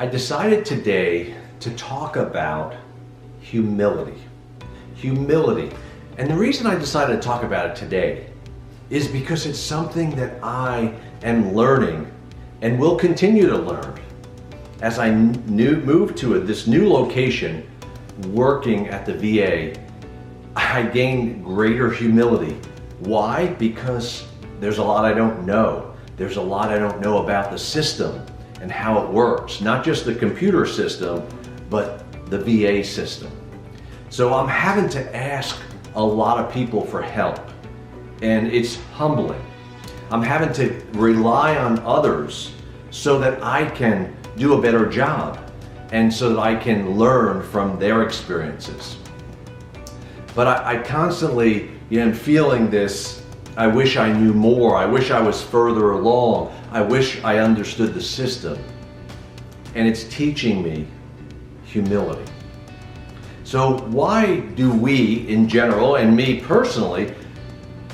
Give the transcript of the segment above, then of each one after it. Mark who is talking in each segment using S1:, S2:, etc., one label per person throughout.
S1: decided today to talk about humility. Humility. And the reason I decided to talk about it today is because it's something that I am learning and will continue to learn. As I move to this new location, working at the VA, I gained greater humility. Why? Because there's a lot I don't know. There's a lot I don't know about the system and how it works. Not just the computer system, but the VA system. So I'm having to ask a lot of people for help, and it's humbling. I'm having to rely on others so that I can do a better job and so that I can learn from their experiences. But I constantly am feeling this, I wish I knew more, I wish I was further along, I wish I understood the system. And it's teaching me humility. So why do we in general, and me personally,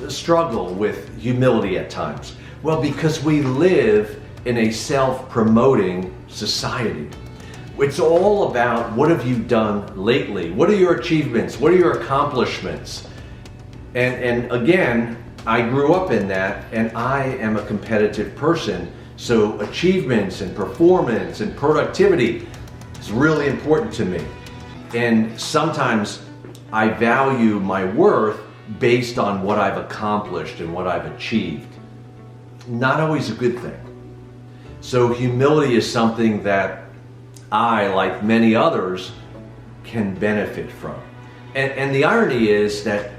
S1: struggle with humility at times? Well, because we live in a self-promoting society. It's all about what have you done lately? What are your achievements? What are your accomplishments? And again, I grew up in that, and I am a competitive person. So achievements and performance and productivity is really important to me. And sometimes I value my worth based on what I've accomplished and what I've achieved. Not always a good thing. So humility is something that I, like many others, can benefit from. And the irony is that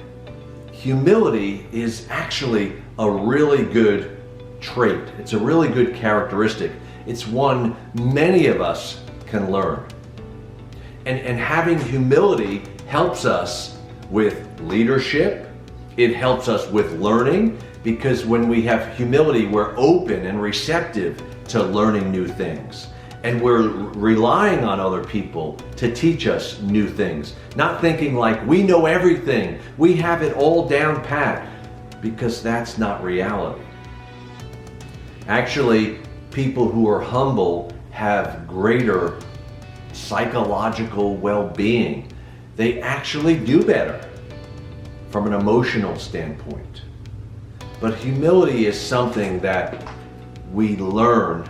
S1: humility is actually a really good trait. It's a really good characteristic. It's one many of us can learn. And having humility helps us with leadership. It helps us with learning, because when we have humility, we're open and receptive to learning new things. And we're relying on other people to teach us new things. Not thinking like we know everything, we have it all down pat, because that's not reality. Actually, people who are humble have greater psychological well-being. They actually do better from an emotional standpoint. But humility is something that we learn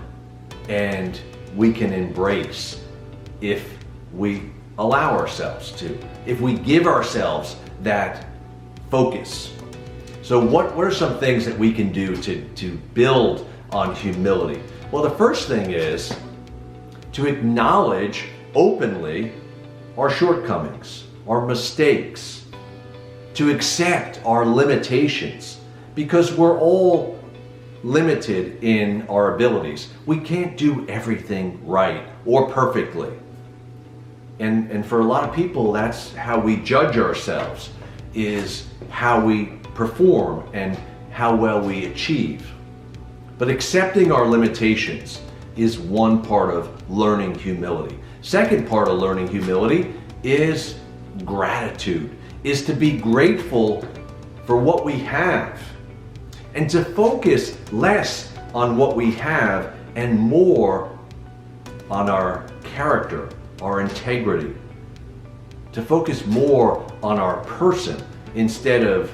S1: and we can embrace if we allow ourselves to, if we give ourselves that focus. So what are some things that we can do to build on humility? Well, the first thing is to acknowledge openly our shortcomings, our mistakes, to accept our limitations, because we're all limited in our abilities. We can't do everything right or perfectly. And for a lot of people, that's how we judge ourselves, is how we perform and how well we achieve. But accepting our limitations is one part of learning humility. Second part of learning humility is gratitude, is to be grateful for what we have, and to focus less on what we have and more on our character, our integrity. To focus more on our person instead of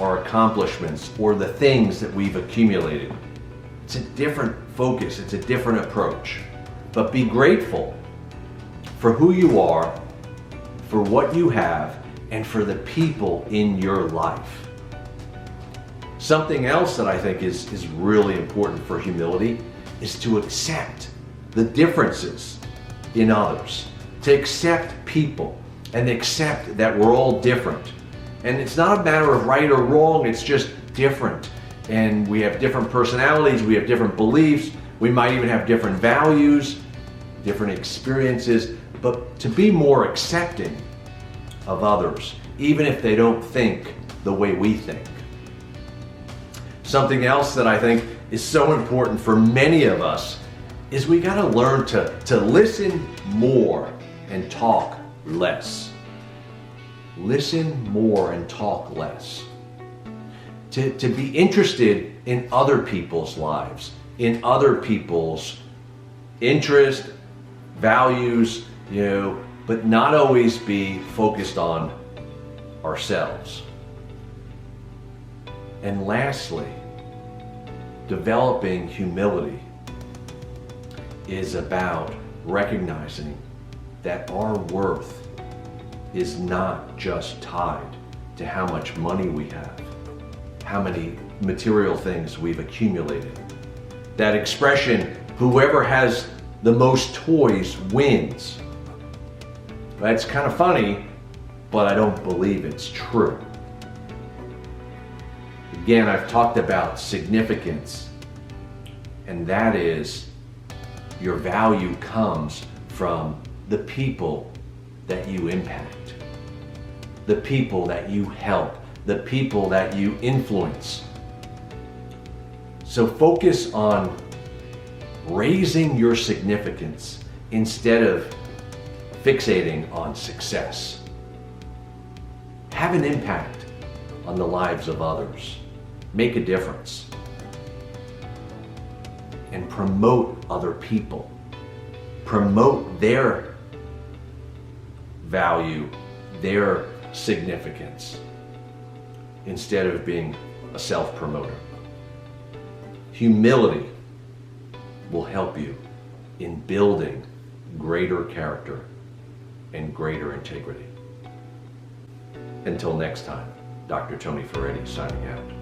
S1: our accomplishments or the things that we've accumulated. It's a different focus, it's a different approach. But be grateful for who you are, for what you have, and for the people in your life. Something else that I think is really important for humility is to accept the differences in others, to accept people and accept that we're all different. And it's not a matter of right or wrong, it's just different. And we have different personalities, we have different beliefs, we might even have different values, different experiences, but to be more accepting of others, even if they don't think the way we think. Something else that I think is so important for many of us is we gotta learn to listen more and talk less. Listen more and talk less. To be interested in other people's lives, in other people's interest, values, but not always be focused on ourselves. And lastly, developing humility is about recognizing that our worth is not just tied to how much money we have, how many material things we've accumulated. That expression, whoever has the most toys wins. That's kind of funny, but I don't believe it's true. Again, I've talked about significance, and that is your value comes from the people that you impact, the people that you help, the people that you influence. So focus on raising your significance instead of fixating on success. Have an impact on the lives of others. Make a difference. And promote other people. Promote their value, their significance, instead of being a self-promoter. Humility will help you in building greater character and greater integrity. Until next time, Dr. Tony Ferretti signing out.